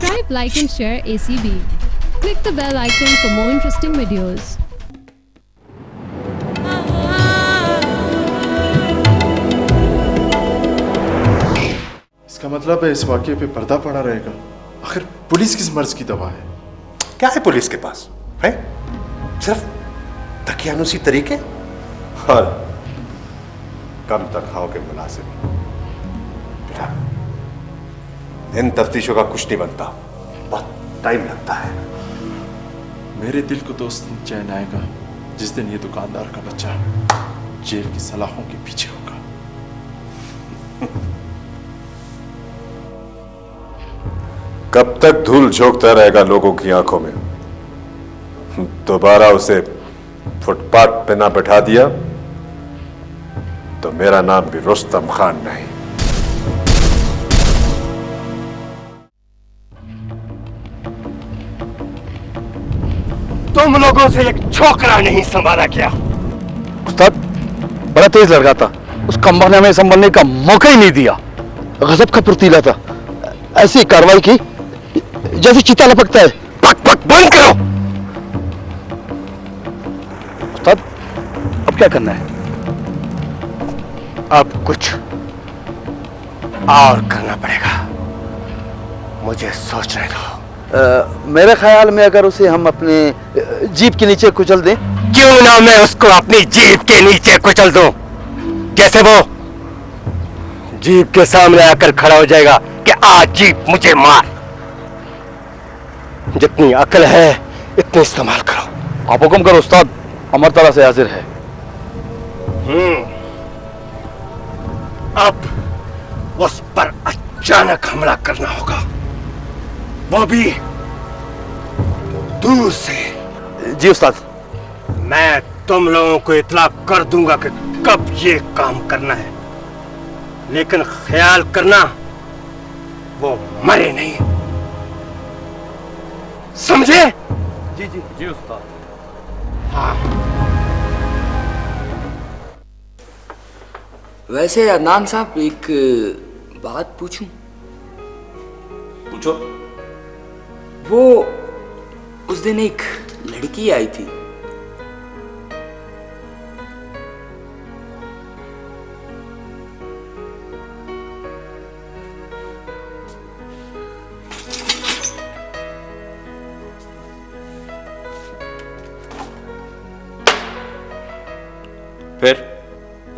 Subscribe, like and share ACB. Click the bell icon for more interesting videos. इसका मतलब है इस वाकये पे पर्दा पड़ा रहेगा। आखिर पुलिस किस मर्ज की दवा है? क्या है पुलिस के पास? है सिर्फ दकियानुसी तरीके और कम तनख्वाहों के मुलाजिम। बेटा, इन तफ्तीशों का कुछ नहीं बनता, बहुत टाइम लगता है। मेरे दिल को तो उस दिन चैन आएगा जिस दिन ये दुकानदार का बच्चा जेल की सलाखों के पीछे होगा। कब तक धूल झोंकता रहेगा लोगों की आंखों में? दोबारा उसे फुटपाथ पे ना बैठा दिया तो मेरा नाम भी रुस्तम खान नहीं। तुम लोगों से एक छोकरा नहीं संभाला गया। उस्ताद बड़ा तेज लड़का था, उस कम्बख्त ने हमें संभलने का मौका ही नहीं दिया। गजब का फुर्तीला था, ऐसी कार्रवाई की जैसे चीता लपकता है। पक पक बंद करो। उस्ताद अब क्या करना है? अब कुछ और करना पड़ेगा, मुझे सोचने दो। मेरे ख्याल में अगर उसे हम अपने जीप के नीचे कुचल दें। क्यों ना मैं उसको अपनी जीप के नीचे कुचल दूं? जैसे वो जीप के सामने आकर खड़ा हो जाएगा कि आज जीप मुझे मार। जितनी अकल है इतनी इस्तेमाल करो। आप हुक्म करो उस्ताद, अमर तरह से हाजिर है। अब उस पर अचानक हमला करना होगा, वो भी दूर से। जी उस्ताद। मैं तुम लोगों को इत्तला कर दूंगा कि कब ये काम करना है, लेकिन ख्याल करना वो मरे नहीं, समझे? जी जी जी उस्ताद। हाँ। वैसे अदनान साहब एक बात पूछूं? पूछो। वो उस दिन एक लड़की आई थी, फिर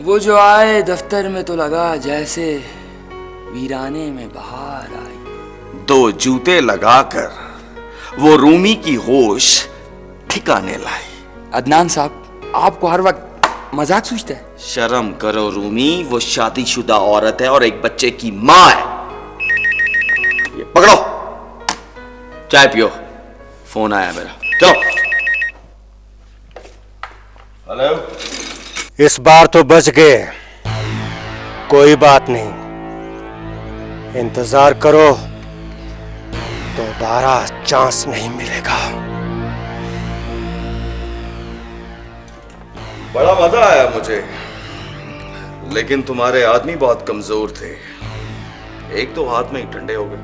वो जो आए दफ्तर में तो लगा जैसे वीराने में बहार आई। दो जूते लगाकर वो रूमी की होश ठिकाने लाई। अदनान साहब आपको हर वक्त मजाक सूझता है? शर्म करो रूमी, वो शादीशुदा औरत है और एक बच्चे की माँ है। ये पकड़ो, चाय पियो, फोन आया मेरा। चलो। हेलो। इस बार तो बच गए, कोई बात नहीं, इंतजार करो, दोबारा चांस नहीं मिलेगा। बड़ा मजा आया मुझे, लेकिन तुम्हारे आदमी बहुत कमजोर थे, एक तो हाथ में ही ठंडे हो गए।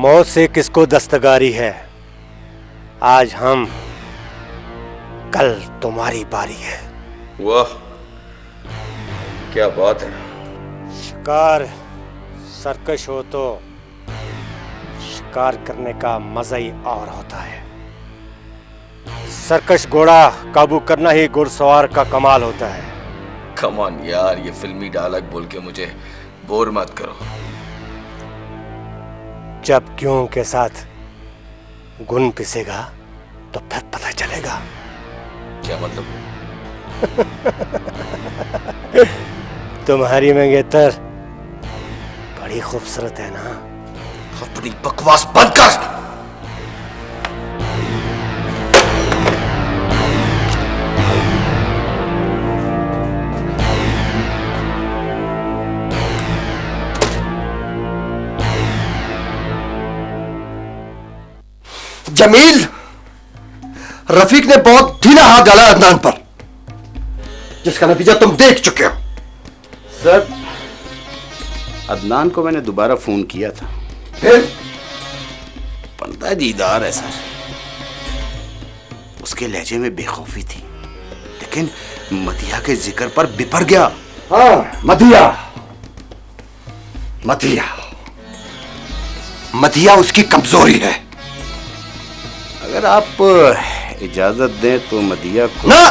मौत से किसको दस्तगारी है? आज हम, कल तुम्हारी बारी है। वाह, क्या बात है। शिकार सर्कश हो तो शिकार करने का मजा ही और होता है। सर्कश घोड़ा काबू करना ही घुड़सवार का कमाल होता है। कम ऑन यार, ये फिल्मी डायलॉग बोल के मुझे बोर मत करो। जब क्यों के साथ गुण पिसेगा तो फिर पता चलेगा। क्या मतलब? तुम्हारी मंगेतर बड़ी खूबसूरत है ना? अपनी बकवास बंद कर। जमील, रफीक ने बहुत ढीला हाथ डाला अदनान पर, जिसका नतीजा तुम देख चुके हो। सर, अदनान को मैंने दोबारा फोन किया था। फिर बड़ा दीदार है सर। उसके लहजे में बेखौफी थी, लेकिन मदिया के जिक्र पर बिपर गया। हाँ, मदिया मदिया मदिया उसकी कमजोरी है। अगर आप इजाजत दें तो मदिया को ना,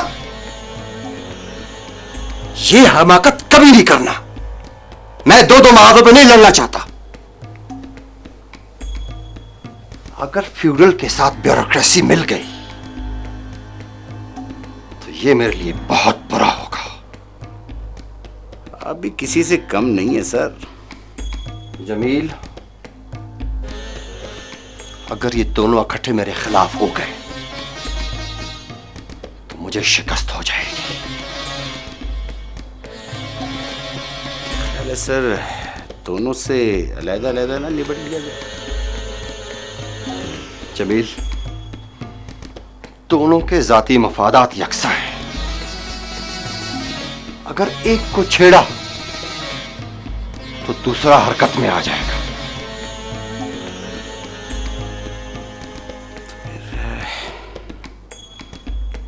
ये हमाकत कभी नहीं करना। मैं दो महाजों पे नहीं लड़ना चाहता। अगर फ्यूडल के साथ ब्यूरोक्रेसी मिल गई तो ये मेरे लिए बहुत बुरा होगा। आप भी किसी से कम नहीं है सर। जमील, अगर ये दोनों इकट्ठे मेरे खिलाफ हो गए तो मुझे शिकस्त हो जाएगी। पहले सर दोनों से अलग-अलग ना निपट लिया जाए। जमील, दोनों के जाती मफादात यकसा हैं। अगर एक को छेड़ा तो दूसरा हरकत में आ जाएगा।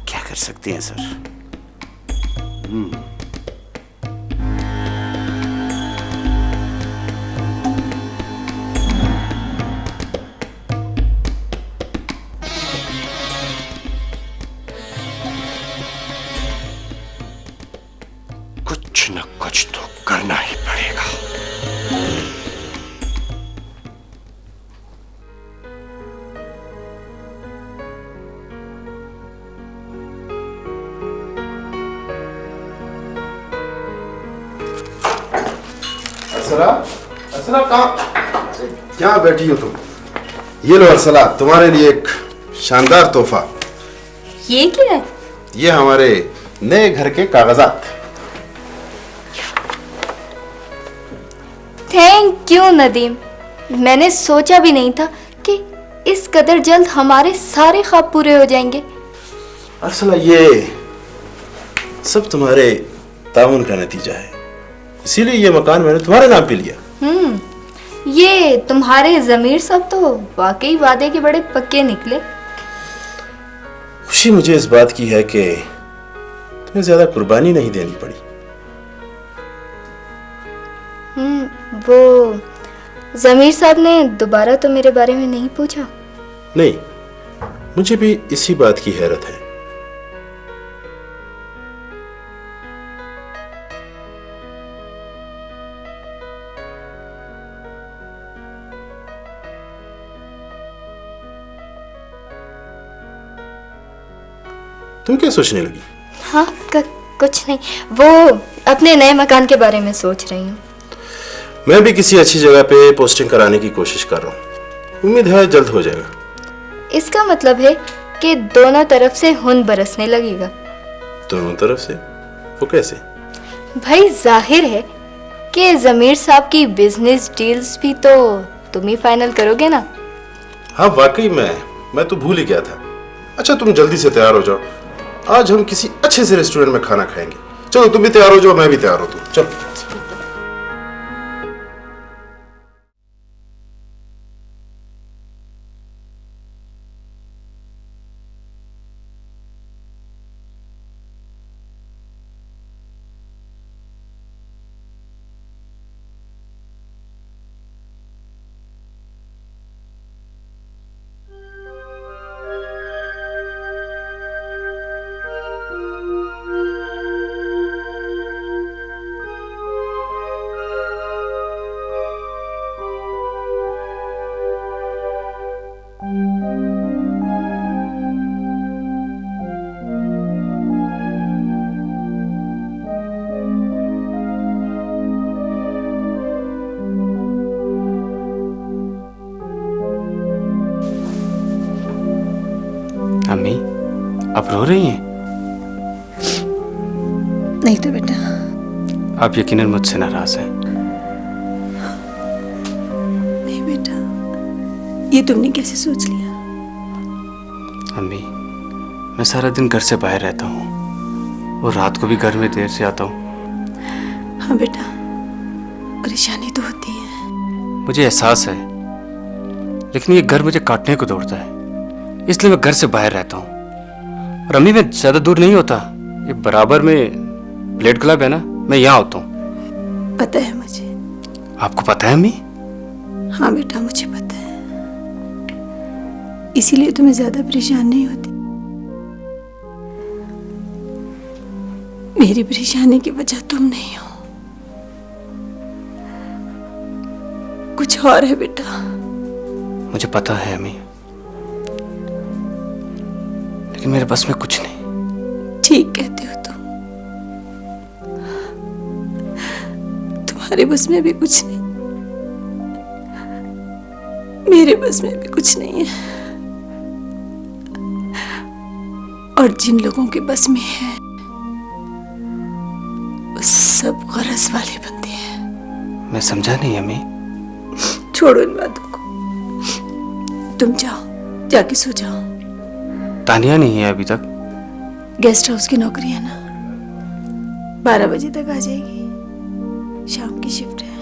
क्या कर सकते हैं सर? कुछ न कुछ तो करना ही पड़ेगा। अर्सला कहाँ? क्या बैठी हो तुम? ये लो अर्सला, तुम्हारे लिए एक शानदार तोहफा। ये क्या है? ये हमारे नए घर के कागजात। Thank you Nadeem. मैंने सोचा भी नहीं था कि इस कदर जल्द हमारे सारे ख्वाब पूरे हो जाएंगे। अर्सला, ये सब तुम्हारे ताउन का नतीजा है, इसीलिए ये मकान मैंने तुम्हारे नाम पे लिया। ये तुम्हारे जमीर साहब तो वाकई वादे के बड़े पक्के निकले। खुशी मुझे इस बात की है कि तुम्हें ज्यादा कुर्बानी नहीं देनी पड़ी। वो जमीर साहब ने दोबारा तो मेरे बारे में नहीं पूछा? नहीं, मुझे भी इसी बात की हैरत है। तुम क्या सोचने लगी? हाँ, कुछ नहीं। वो अपने नए मकान के बारे में सोच रही हूँ। मैं भी किसी अच्छी जगह पे पोस्टिंग कराने की कोशिश कर रहा हूँ। उम्मीद है जल्द हो जाएगा। इसका मतलब है कि दोनों तरफ से खून बरसने लगेगा। दोनों तरफ से? वो कैसे? भाई जाहिर है कि जमीर साहब की बिजनेस डील्स भी तो तुम ही फाइनल करोगे ना? हाँ वाकई, मैं तो भूल ही गया था। अच्छा, तुम जल्दी से तैयार हो जाओ, आज हम किसी अच्छे से रेस्टोरेंट में खाना खाएंगे। चलो तुम भी तैयार हो जाओ, मैं भी तैयार होता हूँ। चलो। अम्मी, आप रो रही हैं? नहीं तो बेटा। आप यकीनन मुझसे नाराज हैं। नहीं बेटा, ये तुमने कैसे सोच लिया? अम्मी, मैं सारा दिन घर से बाहर रहता हूँ और रात को भी घर में देर से आता हूँ। हाँ बेटा, परेशानी तो होती है। मुझे एहसास है, लेकिन ये घर मुझे काटने को दौड़ता है, इसलिए मैं घर से बाहर रहता हूँ। और अम्मी, मैं ज्यादा दूर नहीं होता, ये बराबर में ब्लेड क्लब है ना, मैं यहाँ होता हूँ। पता है मुझे। आपको पता है अम्मी? हाँ बेटा, मुझे पता है, इसीलिए तो मैं ज्यादा परेशान नहीं होती। मेरी परेशानी की वजह तुम नहीं हो, कुछ और है बेटा। मुझे पता है अम्मी, लेकिन मेरे बस में कुछ नहीं। ठीक कहते हो तुम, तुम्हारे बस में भी कुछ नहीं, मेरे बस में भी कुछ नहीं है। और जिन लोगों के बस में है वो सब गरज वाले बंदे हैं। मैं समझा नहीं अम्मी। छोड़ो इन बातों को, तुम जाओ, जाके सो जाओ। तानिया नहीं है अभी तक? गेस्ट हाउस की नौकरी है ना, 12 बजे तक आ जाएगी, शाम की शिफ्ट है।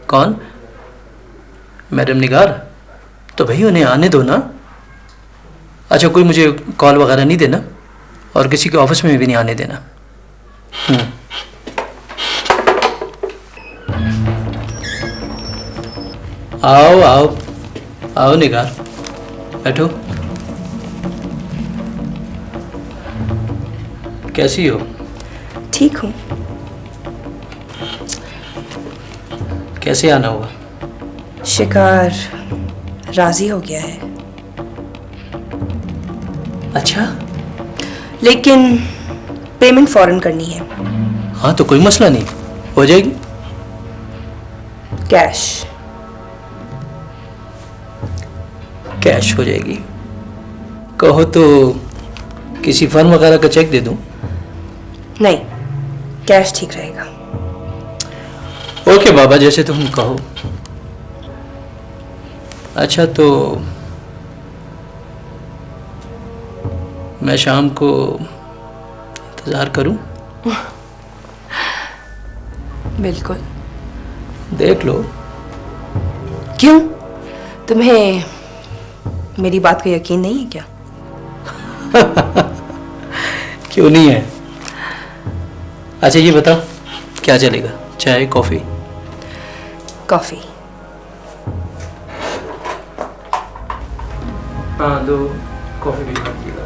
कौन? मैडम निगार? तो भाई उन्हें आने दो ना। अच्छा, कोई मुझे कॉल वगैरह नहीं देना और किसी के ऑफिस में भी नहीं आने देना। आओ आओ आओ निगार, बैठो। कैसी हो? ठीक हूँ। कैसे आना हुआ? शिकार राजी हो गया है। अच्छा, लेकिन पेमेंट फौरन करनी है। हाँ तो कोई मसला नहीं, हो जाएगी। कैश? कैश हो जाएगी। कहो तो किसी फर्म वगैरह का चेक दे दूं? नहीं, कैश ठीक रहेगा। ओके बाबा, जैसे तुम कहो। अच्छा, तो मैं शाम को इंतजार करूं? बिल्कुल। देख लो। क्यों, तुम्हें मेरी बात का यकीन नहीं है क्या? क्यों नहीं है? अच्छा ये बताओ, क्या चलेगा, चाय कॉफी? कॉफी। हाँ, 2 कॉफी भी कर दीजिएगा।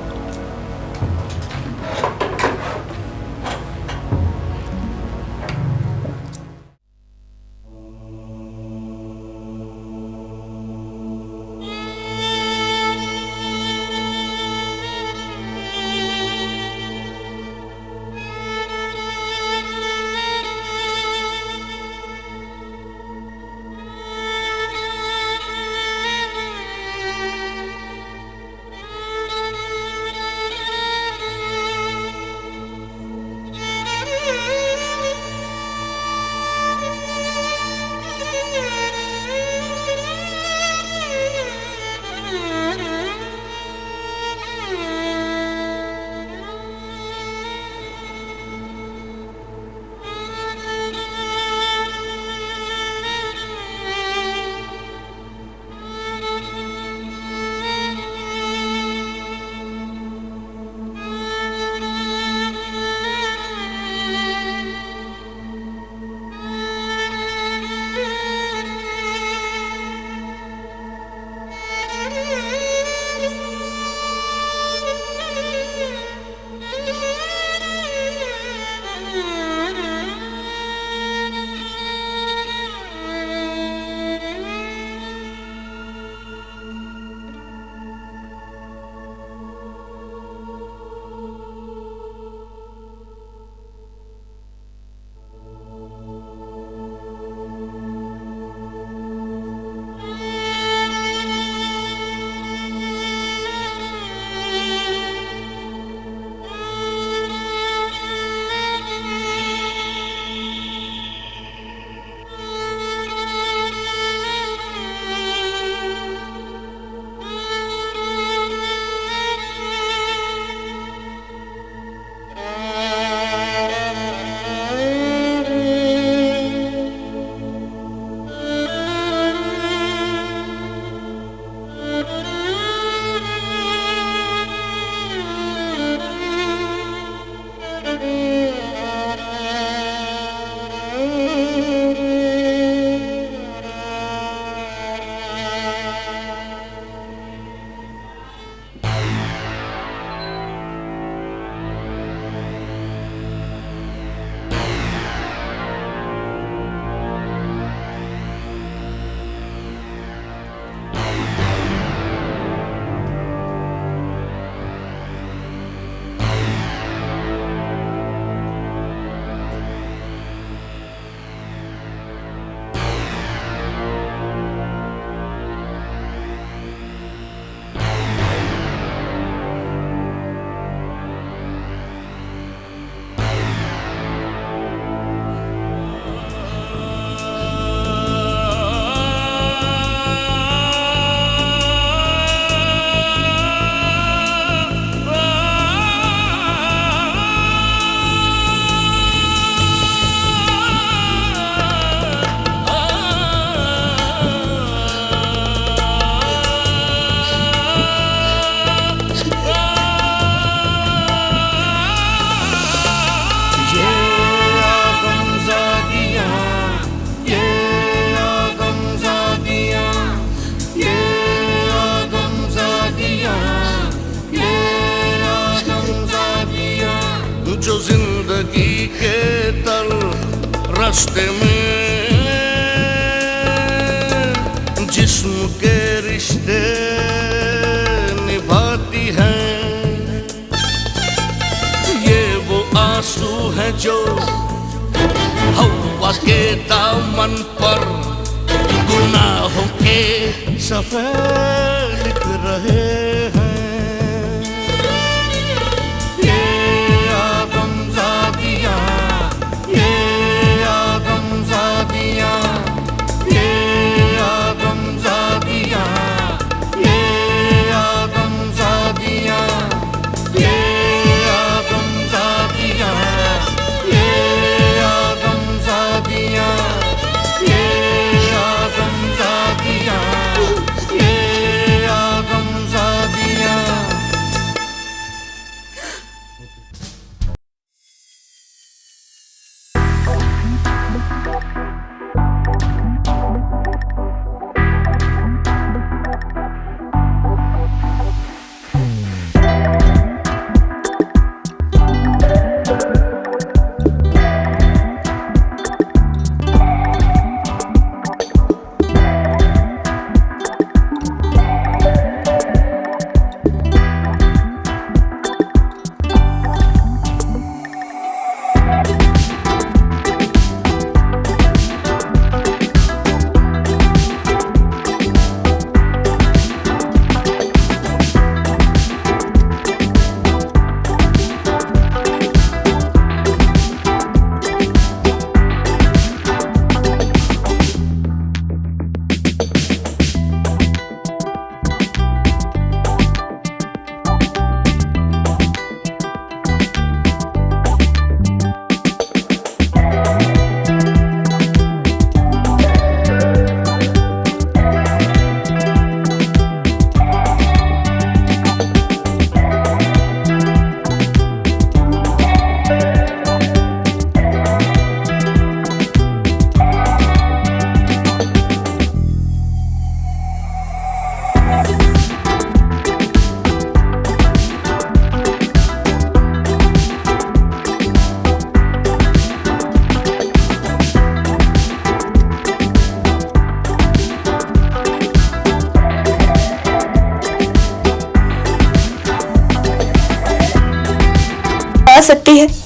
रास्ते में जिस्म के रिश्ते निभाती हैं। ये वो आंसू हैं जो हवा के दामन पर गुनाहों के सफेद लिख रहे हैं। ये आदमज़ादियाँ, ये आदमज़ादियाँ, ये आदमज़ादियाँ, ये आदमज़ादियाँ, ये आदमज़ादियाँ, ये आदमज़ादियाँ, ये आदमज़ादियाँ, ये आदमज़ादियाँ। सकती है।